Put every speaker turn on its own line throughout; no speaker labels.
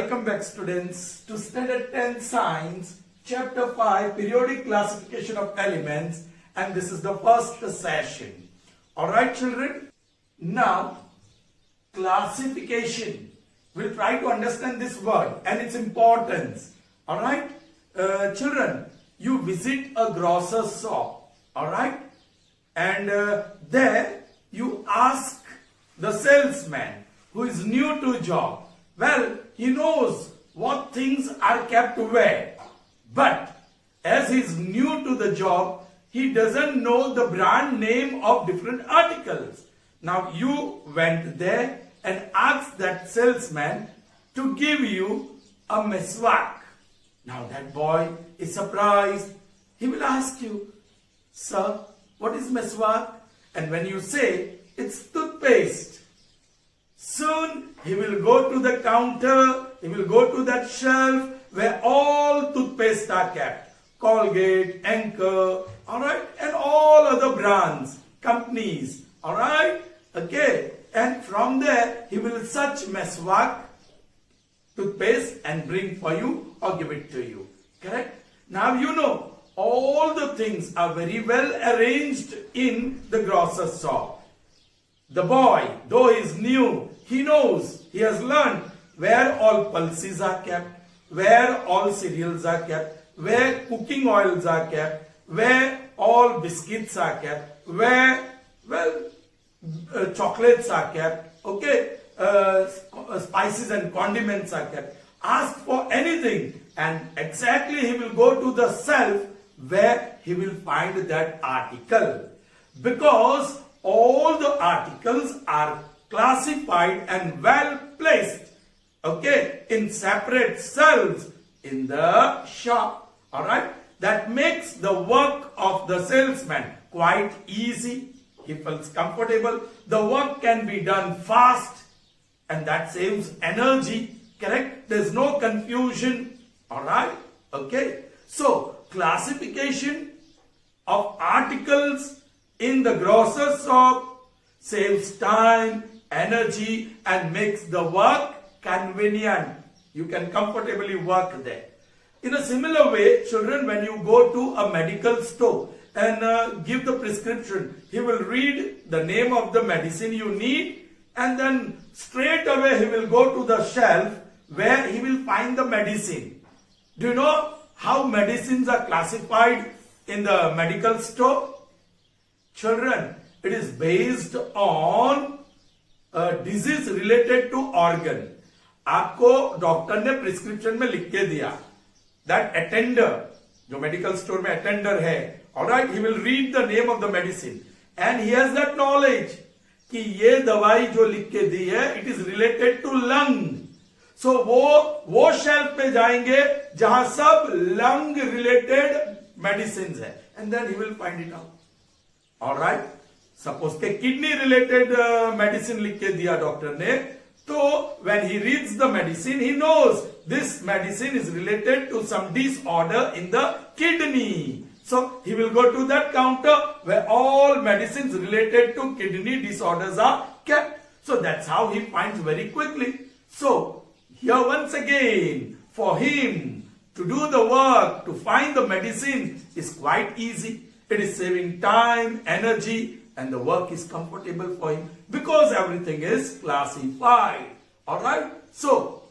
Welcome back students to Standard 10 Science, Chapter 5, Periodic Classification of Elements, and this is the first session. Alright children, now classification. We'll try to understand this word and its importance. Alright, children, you visit a grocer's shop, alright, and there you ask the salesman who is new to job. Well, he knows what things are kept where, but as he is new to the job, he doesn't know the brand name of different articles. Now you went there and asked that salesman to give you a meswak. Now that boy is surprised. He will ask you, "Sir, what is meswak?" And when you say, "It's toothpaste," soon he will go to the counter, he will go to that shelf where all toothpaste are kept. Colgate, Anchor, alright, and all other brands, companies, alright, okay. And from there, he will search meswak, toothpaste, and bring for you or give it to you. Correct? Now you know, all the things are very well arranged in the grocer's shop. The boy, though he is new, he knows, he has learned where all pulses are kept, where all cereals are kept, where cooking oils are kept, where all biscuits are kept, where, well, chocolates are kept, okay, spices and condiments are kept. Ask for anything and exactly he will go to the shelf where he will find that article. Because all the articles are classified and well placed, okay, in separate shelves in the shop. Alright, that makes the work of the salesman quite easy. He feels comfortable. The work can be done fast and that saves energy. Correct? There's no confusion. Alright, okay. So classification of articles in the grocer's shop saves time, energy, and makes the work convenient. You can comfortably work there. In a similar way, children, when you go to a medical store and give the prescription, he will read the name of the medicine you need and then straight away he will go to the shelf where he will find the medicine. Do you know how medicines are classified in the medical store? Children, it is based on disease related to organ. आपको doctor ने prescription में लिख के दिया. That attender, जो medical store में attender है, alright, he will read the name of the medicine and he has that knowledge कि ये दवाई जो लिख के दी है, it is related to lung. So वो शेल्फ पे जाएंगे जहां सब lung related medicines है, and then he will find it out. Alright, suppose के kidney related medicine लिख के दिया डॉक्टर ने, तो when he reads the medicine, he knows this medicine is related to some disorder in the kidney. So he will go to that counter where all medicines related to kidney disorders are kept. So that's how he finds very quickly. So here once again, for him to do the work, to find the medicine is quite easy. It is saving time, energy, and the work is comfortable for him because everything is classified. Alright? So,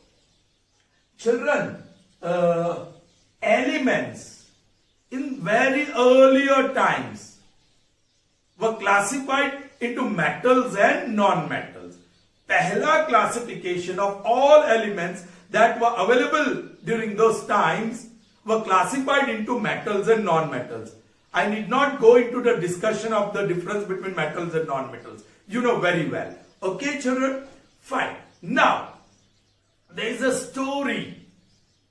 children, elements in very earlier times were classified into metals and non-metals. Pehla classification of all elements that were available during those times were classified into metals and non-metals. I need not go into the discussion of the difference between metals and non-metals. You know very well. Okay, children? Fine. Now, there is a story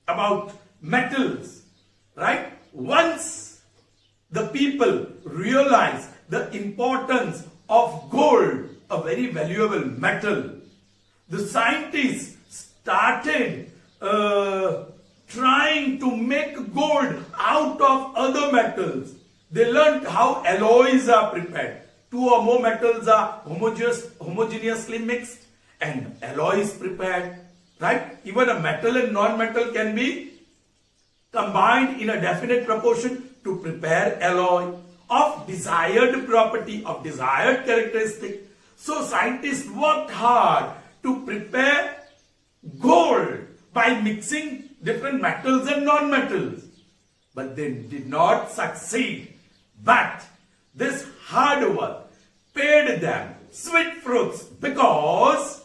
about metals, right? Once the people realized the importance of gold, a very valuable metal, the scientists started trying to make gold out of other metals. They learned how alloys are prepared. Two or more metals are homogeneously mixed and alloys prepared. right? Even a metal and non-metal can be combined in a definite proportion to prepare alloy of desired property, of desired characteristic. So scientists worked hard to prepare gold by mixing different metals and non-metals. But they did not succeed. But this hard work paid them sweet fruits because,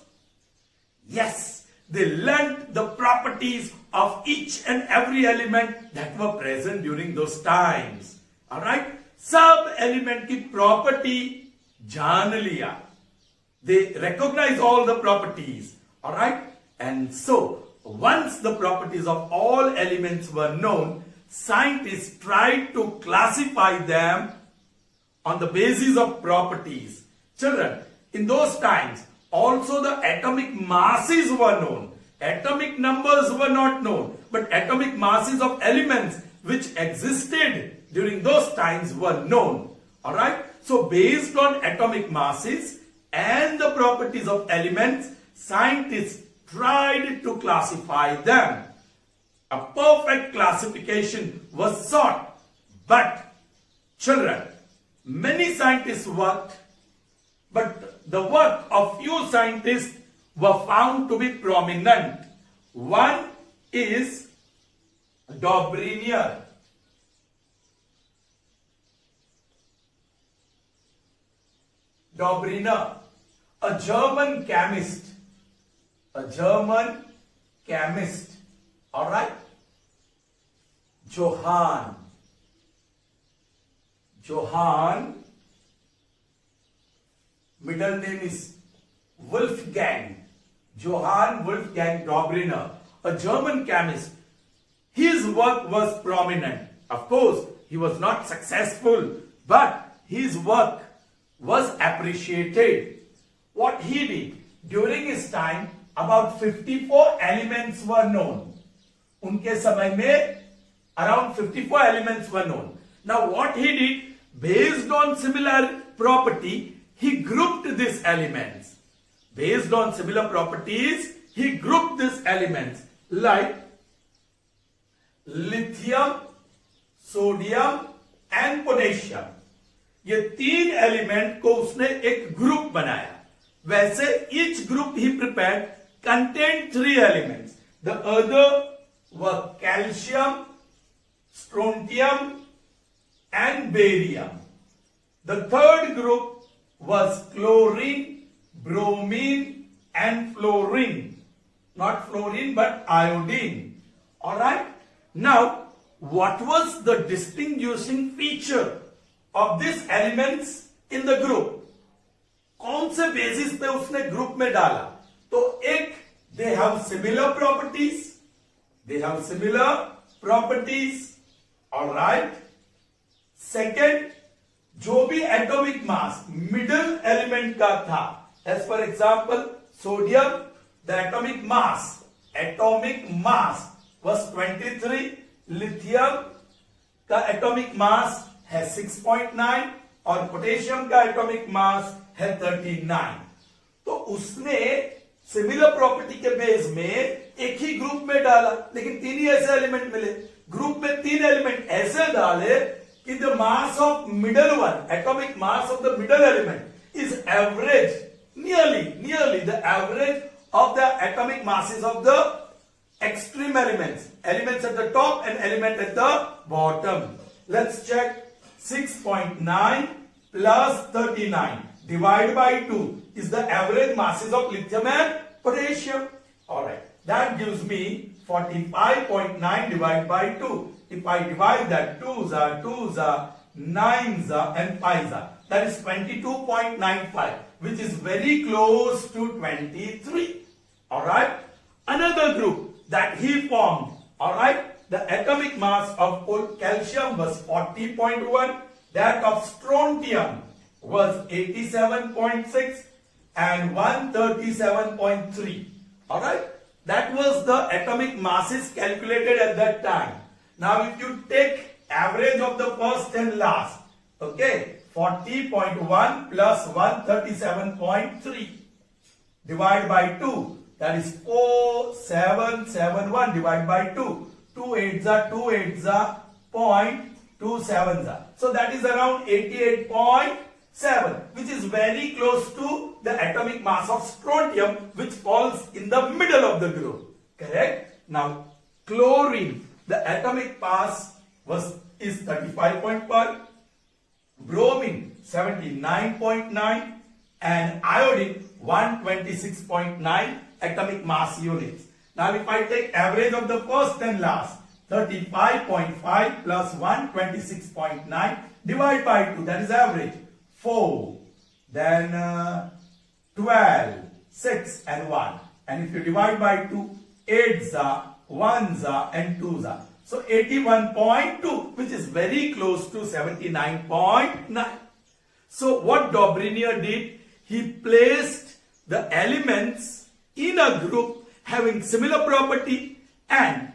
yes, they learned the properties of each and every element that were present during those times. Alright? सब element की property जान लिया. They recognize all the properties. Alright? And so, once the properties of all elements were known, scientists tried to classify them on the basis of properties. Children, in those times, also the atomic masses were known. Atomic numbers were not known, but atomic masses of elements which existed during those times were known. Alright? So based on atomic masses and the properties of elements, scientists tried to classify them. A perfect classification was sought. But children, many scientists worked, but the work of few scientists were found to be prominent. One is Dobrinier. Dobrinier, a German chemist. A German chemist. Alright? Johann, middle name is Wolfgang. Johann Wolfgang Dobrinier, a German chemist. His work was prominent. Of course, he was not successful, but his work was appreciated. What he did, during his time, about 54 elements were known. उनके समय में around 54 elements were known. Now what he did, based on similar property, he grouped these elements. Based on similar properties, he grouped these elements like lithium, sodium and potassium. ये तीन element को उसने एक group बनाया. वैसे each group he prepared contained three elements. The other were calcium, strontium and barium. The third group was chlorine, bromine and fluorine. Not fluorine but iodine. Alright? Now, what was the distinguishing feature of these elements in the group? कौन से basis पे उसने group में डाला? तो एक, they have similar properties. Alright? Second, जो भी एटॉमिक मास मिडिल एलिमेंट का था, as for example sodium, the atomic mass was 23, lithium का एटॉमिक मास है 6.9 और पोटेशियम का एटॉमिक मास है 39. तो उसने सिमिलर प्रॉपर्टी के बेस में एक ही ग्रुप में डाला, लेकिन तीन ही ऐसे एलिमेंट मिले. ग्रुप में तीन एलिमेंट ऐसे डाले कि the mass of middle one, atomic mass of the middle element is average, nearly the average of the atomic masses of the extreme elements at the top and element at the bottom. Let's check. 6.9 plus 39 divided by 2 is the average masses of lithium and potassium. Alright, that gives me 45.9 divided by 2. If I divide that, 2s are, 9s are and 5s are. That is 22.95, which is very close to 23. Alright, another group that he formed. Alright, the atomic mass of calcium was 40.1, that of strontium was 87.6 and 137.3. Alright, that was the atomic masses calculated at that time. Now if you take average of the first and last, okay, 40.1 plus 137.3 divided by 2, that is 4771 divided by 2. 2 8s are 2 8s are 0.27s are. So that is around 88.7, which is very close to the atomic mass of strontium, which falls in the middle of the group. Correct? Now, chlorine, the atomic mass is 35.1, bromine 79.9, and iodine 126.9 atomic mass units. Now if I take average of the first and last, 35.5 plus 126.9 divide by 2, that is average, 4, then 12, 6 and 1. And if you divide by 2, 8s are, 1s are and 2s are. So 81.2, which is very close to 79.9. So what Dobrynyer did, he placed the elements in a group having similar property, and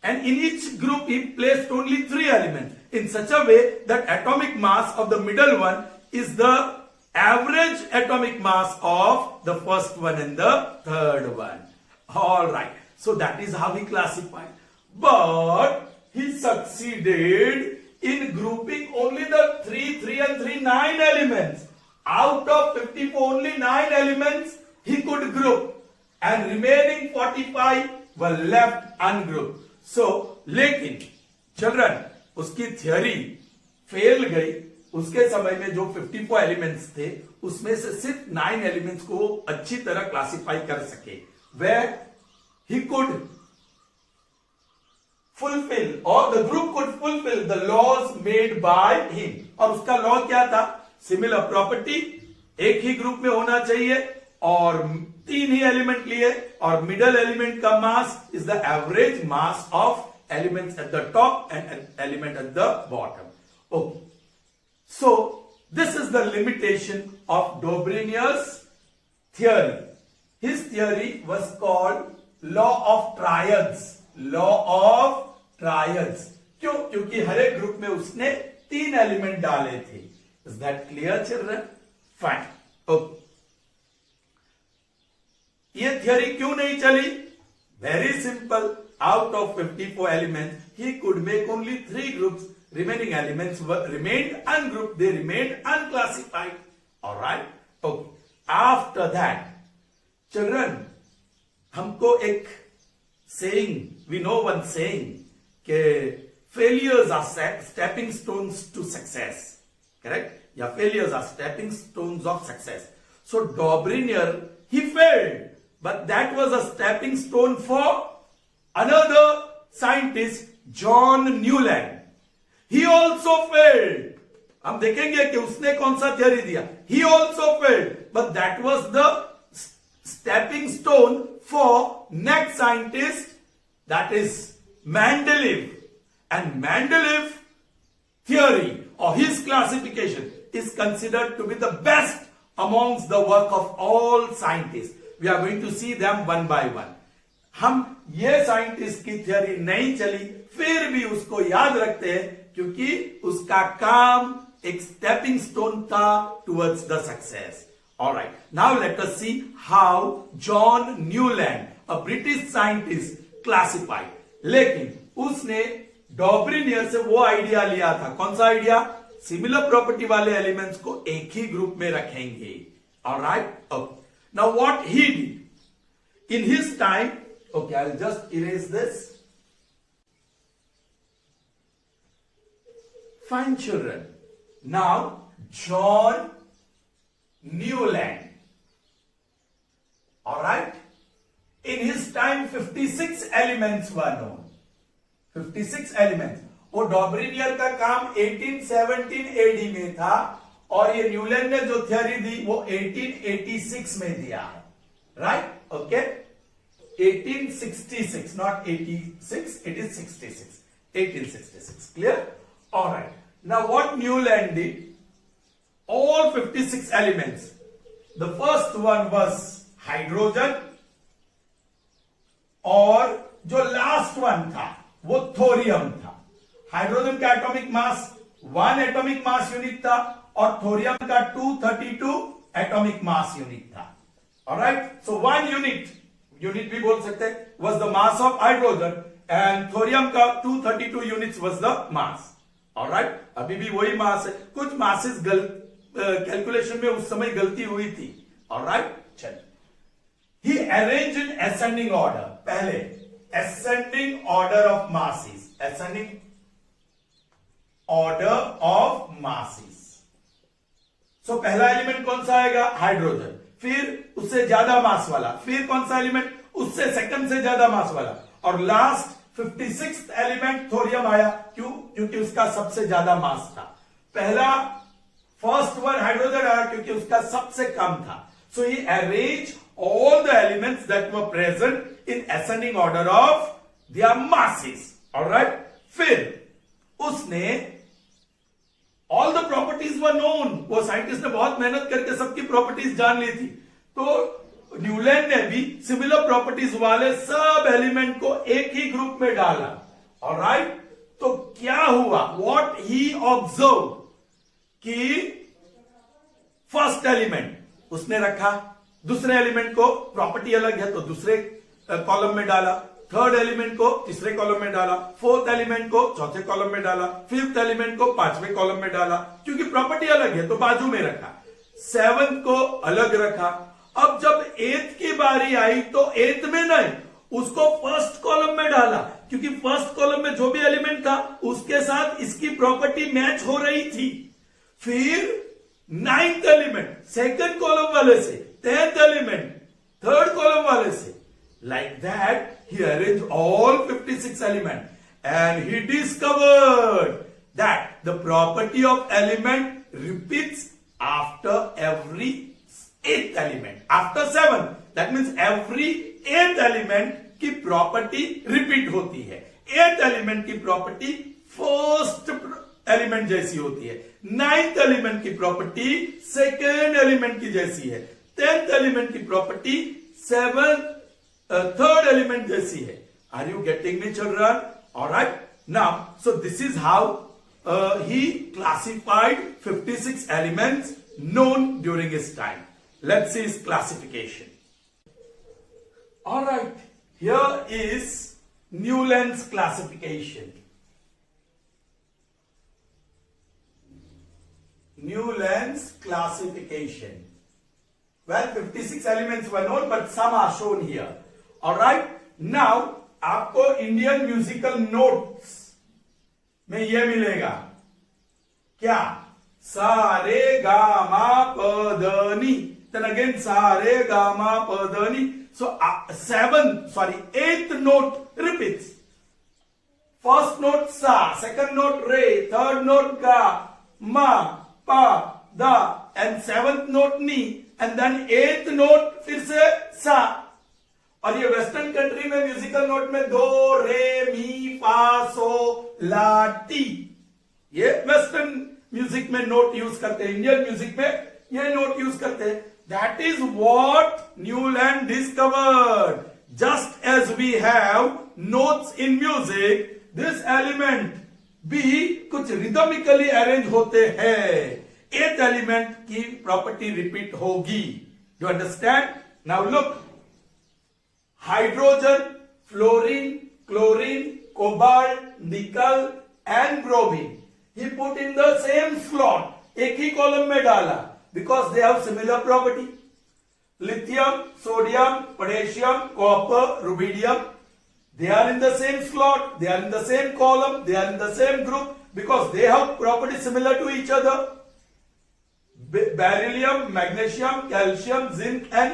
in each group he placed only 3 elements in such a way that atomic mass of the middle one is the average atomic mass of the first one and the third one. All right. So that is how he classified. But he succeeded in grouping only the 3 and 3 9 elements. Out of 54, only 9 elements he could group, and remaining 45 were left ungrouped. So, लेकिन children, उसकी theory fail गई. उसके समय में जो 54 elements थे, उसमें से सिर्फ 9 elements को अच्छी तरह classify कर सके, where he could fulfill, or the group could fulfill the laws made by him. और उसका law क्या था? Similar property, एक ही ग्रुप में होना चाहिए, और 3 ही एलिमेंट लिए, और मिडल एलिमेंट का mass is the average mass of elements at the top and element at the bottom. Okay, so this is the limitation of Dobrynier's theory. His theory was called law of triads. Law of triads. क्यों? क्योंकि हर एक group में उसने 3 element डाले थे. Is that clear, children? Fine. Okay. ये theory क्यों नहीं चली? Very simple. Out of 54 elements, he could make only 3 groups. Remaining elements remained ungrouped. They remained unclassified. All right. Okay. After that, children, हमको एक saying, we know one saying, कि failures are stepping stones to success. Correct? Yeah, failures are stepping stones of success. So Dobrynyer, he failed, but that was a stepping stone for another scientist, John Newland. He also failed. हम देखेंगे कि उसने कौन सा theory दिया. He also failed, but that was the stepping stone for next scientist, that is Mendeleev. And Mendeleev theory or his classification is considered to be the best amongst the work of all scientists. We are going to see them one by one. हम ये scientist की theory नहीं चली, फिर भी उसको याद रखते हैं, क्योंकि उसका काम एक स्टेपिंग स्टोन था towards the success. Alright, now let us see how John Newland, a British scientist, classified. लेकिन उसने Dobrynyer से वो आइडिया लिया था. कौन सा आइडिया? सिमिलर प्रॉपर्टी वाले एलिमेंट्स को एक ही ग्रुप में रखेंगे. Alright? Okay. Now what he did in his time, okay, I'll just erase this. Fine, children. Now John Newland. Alright? In his time 56 elements were known. 56 elements. वो Dobrynyer का काम 1817 AD में था, और ये न्यूलैंड ने जो थियोरी दी वो 1886 में दिया है. Right? Okay, 1866, not 86, it is 66. 1866. Clear? Alright. Now what Newland did, all 56 elements, the first one was hydrogen, और जो लास्ट वन था वो थोरियम था. हाइड्रोजन का atomic mass 1 atomic mass unit था, और थोरियम का 232 एटॉमिक मास यूनिट था. ऑलराइट, सो 1 यूनिट यूनिट भी बोल सकते हैं, was the mass of hydrogen and thorium का 232 units was the mass. Alright, अभी भी वही मास है, कुछ मासेस कैलकुलेशन में उस समय गलती हुई थी. ऑलराइट, चलिए. He arranged in ascending order. पहले ascending order of masses, ascending order of masses. So पहला एलिमेंट कौन सा आएगा? हाइड्रोजन. फिर उससे ज्यादा मास वाला, फिर कौन सा एलिमेंट? उससे सेकंड से ज्यादा मास वाला, और लास्ट 56th एलिमेंट थोरियम आया. क्यों? क्योंकि उसका सबसे ज्यादा मास था. पहला फर्स्ट वन हाइड्रोजन आया क्योंकि उसका सबसे कम था. So he arranged all the elements that were present in ascending order of their masses. Alright? फिर उसने all the properties were known. वो साइंटिस्ट ने बहुत मेहनत करके सबकी प्रॉपर्टीज जान ली थी. तो न्यूलैंड ने भी सिमिलर प्रॉपर्टीज वाले सब एलिमेंट को एक ही ग्रुप में डाला. ऑलराइट, तो क्या हुआ? What he observed कि फर्स्ट एलिमेंट उसने रखा, दूसरे एलिमेंट को प्रॉपर्टी अलग है तो दूसरे कॉलम में डाला, थर्ड एलिमेंट को तीसरे कॉलम में डाला, फोर्थ एलिमेंट को चौथे कॉलम में डाला, फिफ्थ एलिमेंट को पांचवें कॉलम में डाला, क्योंकि प्रॉपर्टी अलग है तो बाजू में रखा. सेवंथ को अलग रखा. अब जब एथ की बारी आई तो एथ में नहीं, उसको फर्स्ट कॉलम में डाला, क्योंकि फर्स्ट कॉलम में जो भी एलिमेंट था उसके साथ इसकी प्रॉपर्टी मैच हो रही थी. फिर नाइन्थ एलिमेंट सेकंड कॉलम वाले से, 10th एलिमेंट थर्ड कॉलम वाले से. Like that, he arranged all 56 elements, and he discovered that the property of element repeats after every 8th element. After 7, that means every 8th element की property repeat होती है. 8th element की property first element जैसी होती है. 9th element की property second element की जैसी है. 10th एलिमेंट की प्रॉपर्टी थर्ड एलिमेंट जैसी है. Are you getting me children? Alright, now so this is how he classified 56 elements known during his time. Let's see his classification. Alright, here is Newland's classification. Newland's classification. Well, 56 elements were known, but some are shown here. Alright, now आपको Indian musical notes में यह मिलेगा. क्या? सा रे गा मा प ध नी. Then again सा रे गा मा प ध नी. So 8th note repeats. First note sa, second note re, third note ga, ma, pa, da, and 7th note ni, and then 8th note फिर से सा. और ये वेस्टर्न कंट्री में म्यूजिकल नोट में दो रे मी फा सो ला टी, ये वेस्टर्न म्यूजिक में नोट यूज करते हैं. इंडियन म्यूजिक में ये नोट यूज करते हैं. That is what Newland discovered. Just as we have notes in music, this element भी कुछ रिदमिकली अरेंज होते हैं. 8th एलिमेंट की प्रॉपर्टी रिपीट होगी. You understand? Now look, hydrogen, fluorine, chlorine, cobalt, nickel and bromine he put in the same slot, एक ही column में डाला, because they have similar property. Lithium, sodium, potassium, copper, rubidium, they are in the same slot, they are in the same column, they are in the same group because they have properties similar to each other. Beryllium, magnesium, calcium, zinc and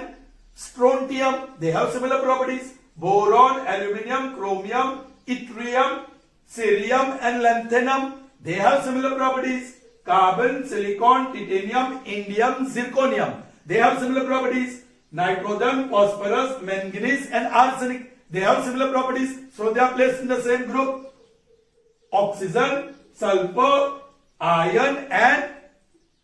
strontium, they have similar properties. Boron, aluminium, chromium, yttrium, cerium and lanthanum, they have similar properties. Carbon, silicon, titanium, indium, zirconium, they have similar properties. Nitrogen, phosphorus, manganese and arsenic, they have similar properties, so they are placed in the same group. Oxygen, sulfur, iron and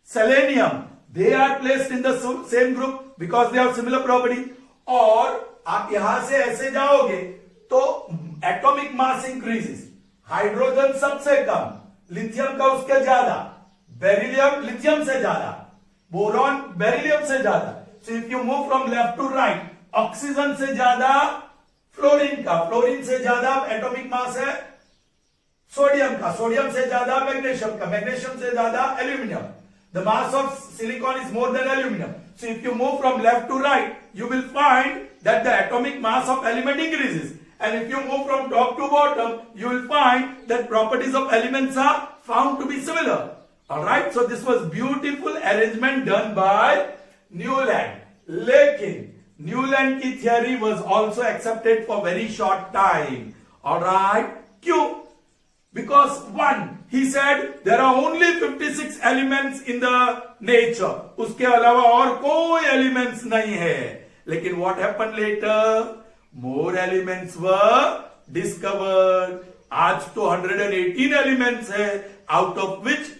selenium, they are placed in the same group because they have similar property. और आप यहां से ऐसे जाओगे तो atomic mass increases. Hydrogen सबसे कम, lithium का उसके ज्यादा, बेरिलियम लिथियम से ज्यादा, बोरॉन बेरिलियम से ज्यादा. So if you move from left to right, oxygen से ज्यादा फ्लोरीन का, फ्लोरीन से ज्यादा एटॉमिक मास है सोडियम का, सोडियम से ज्यादा मैग्नीशियम का, मैग्नीशियम से ज्यादा aluminium. The mass of silicon is more than aluminum. So if you move from left to right, you will find that the atomic mass of element increases. And if you move from top to bottom, you will find that properties of elements are found to be similar. Alright, so this was beautiful arrangement done by Newland. लेकिन Newland की theory was also accepted for very short time. Alright, क्यों? Because one, he said there are only 56 elements in the nature. उसके अलावा और कोई elements नहीं है. लेकिन what happened later? More elements were discovered. आज तो 118 elements है, out of which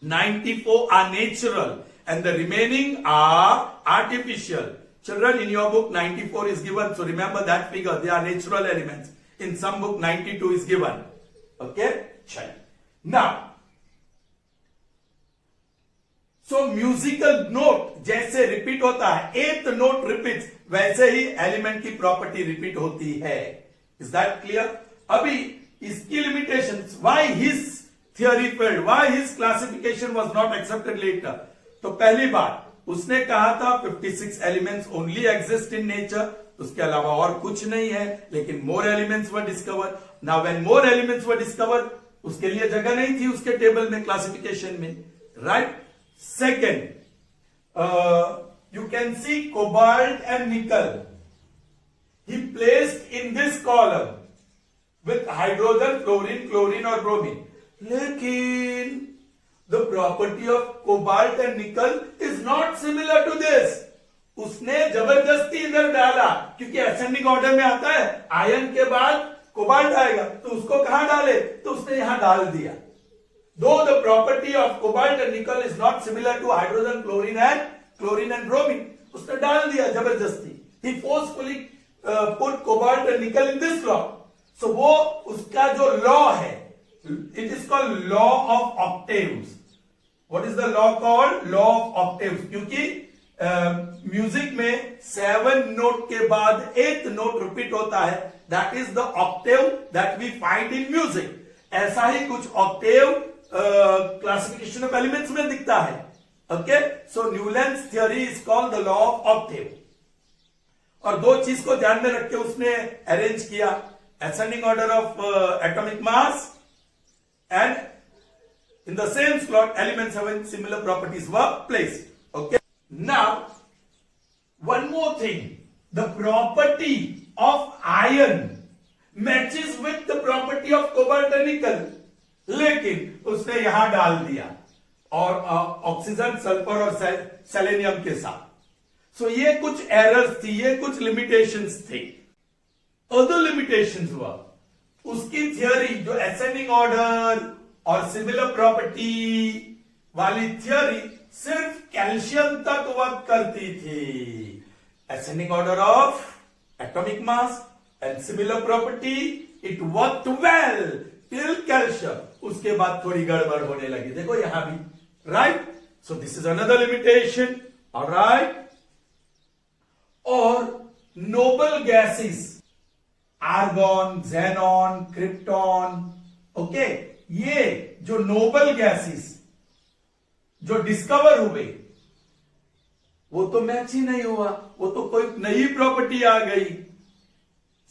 94 are natural and the remaining are artificial. Children, in your book 94 is given, so remember that figure. They are natural elements. In some book 92 is given. Okay, चलिए. Now, so musical note जैसे repeat होता है, eighth note repeats, वैसे ही element की property repeat होती है. Is that clear? अभी इसकी limitations, why his theory failed, why his classification was not accepted later. तो पहली बात, उसने कहा था 56 elements only exist in nature, उसके अलावा और कुछ नहीं है, लेकिन more elements were discovered. Now when more elements were discovered, उसके लिए जगह नहीं थी उसके टेबल में, क्लासिफिकेशन में, right? Second, you can see cobalt and nickel. He placed in this column with hydrogen, fluorine, chlorine or bromine. लेकिन the property of cobalt and nickel is not similar to this. उसने जबरदस्ती इधर डाला, क्योंकि ascending order में आता है, ion के बाद कोबाल्ट आएगा, तो उसको कहां डाले, तो उसने यहां डाल दिया. Though the property of cobalt and nickel is not similar to hydrogen, chlorine and bromine, उसने डाल दिया जबरदस्ती. He forcefully put cobalt and nickel in this law. So वो उसका जो law है, it is called law of octaves. What is the law called? Law of octaves. क्योंकि music में 7 नोट के बाद 8th नोट रिपीट होता है. That is the octave that we find in music. ऐसा ही कुछ ऑक्टेव क्लासिफिकेशन ऑफ एलिमेंट्स में दिखता है. Okay, so Newlands theory is called the law of Octave. और दो चीज को ध्यान में रख के उसने अरेंज किया, ascending order of atomic mass and in the same slot elements having similar properties were placed. Okay, now one more thing, the property of iron matches with the property of cobalt and nickel, लेकिन उसने यहां डाल दिया और oxygen, sulphur और selenium के साथ. सो ये कुछ एरर्स थी, ये कुछ लिमिटेशंस थे. अदर लिमिटेशंस हुआ उसकी थियोरी, जो असेंडिंग ऑर्डर और सिमिलर प्रॉपर्टी वाली थियोरी सिर्फ कैल्शियम तक वर्क करती थी. Ascending order of atomic mass and similar property, it worked well till calcium. उसके बाद थोड़ी गड़बड़ होने लगी, देखो यहां भी, right? So this is another limitation. Alright, और noble gases, argon, xenon, krypton, okay, ये जो नोबल गैसेस जो डिस्कवर हुए, वो तो मैच ही नहीं हुआ, वो तो कोई नई प्रॉपर्टी आ गई.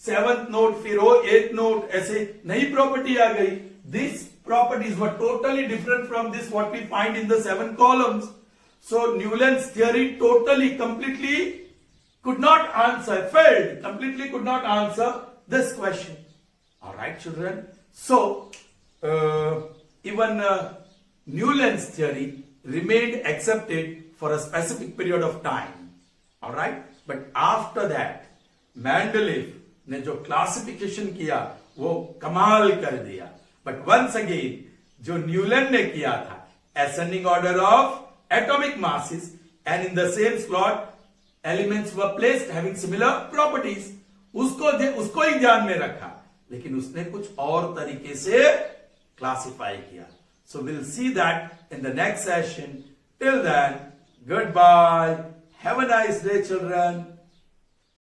7th नोट, फिर वो 8th नोट, ऐसे नई प्रॉपर्टी आ गई. This properties were totally different from this what we find in the 7 columns. So Newlands theory totally, completely could not answer, failed, completely could not answer this question. All right, children. So even Newland's theory remained accepted for a specific period of time. All right, but after that Mendeleev ने जो classification किया वो कमाल कर दिया. But once again जो Newland ने किया था, ascending order of atomic masses and in the same slot elements were placed having similar properties, उसको ही ध्यान में रखा, लेकिन उसने कुछ और तरीके से क्लासिफाई किया. So we'll see that in the next session. Till then, goodbye. Have a nice day, children.